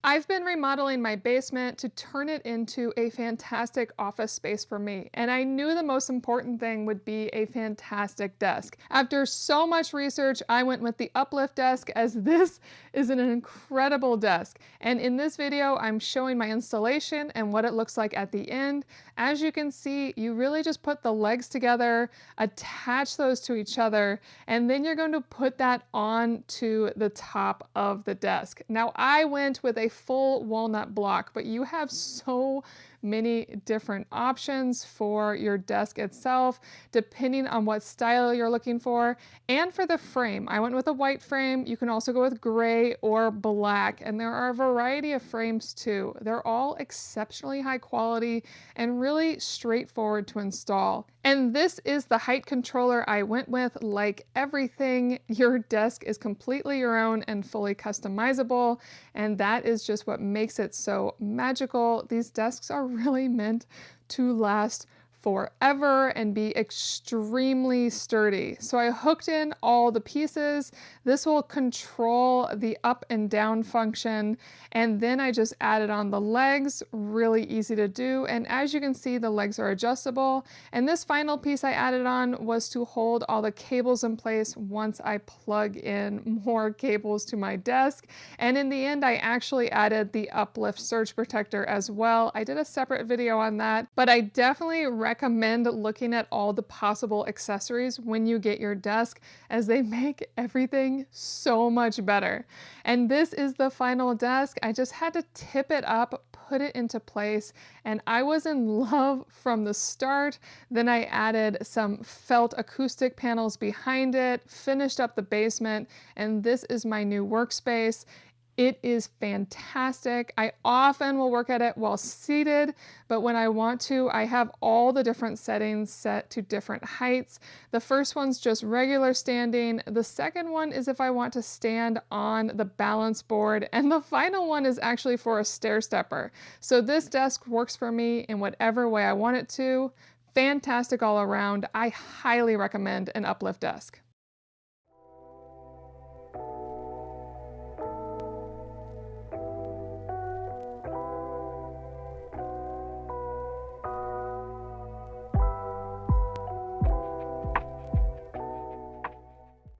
I've been remodeling my basement to turn it into a fantastic office space for me, and I knew the most important thing would be a fantastic desk. After so much research, I went with the Uplift Desk as this is an incredible desk. And in this video, I'm showing my installation and what it looks like at the end. As you can see, you really just put the legs together, attach those to each other, and then you're going to put that onto the top of the desk. Now, I went with a full walnut block, but you have so many different options for your desk itself, depending on what style you're looking for. And for the frame, I went with a white frame. You can also go with gray or black, and there are a variety of frames too. They're all exceptionally high quality and really straightforward to install. And this is the height controller I went with. Like everything, your desk is completely your own and fully customizable, and that is just what makes it so magical. These desks are really meant to last forever and be extremely sturdy. So I hooked in all the pieces. This will control the up and down function. And then I just added on the legs, really easy to do. And as you can see, the legs are adjustable. And this final piece I added on was to hold all the cables in place once I plug in more cables to my desk. And in the end, I actually added the Uplift surge protector as well. I did a separate video on that, but I definitely recommend looking at all the possible accessories when you get your desk, as they make everything so much better. And this is the final desk. I just had to tip it up, put it into place, and I was in love from the start. Then I added some felt acoustic panels behind it, finished up the basement, and this is my new workspace. It is fantastic. I often will work at it while seated, but when I want to, I have all the different settings set to different heights. The first one's just regular standing. The second one is if I want to stand on the balance board. And the final one is actually for a stair stepper. So this desk works for me in whatever way I want it to. Fantastic all around. I highly recommend an Uplift desk.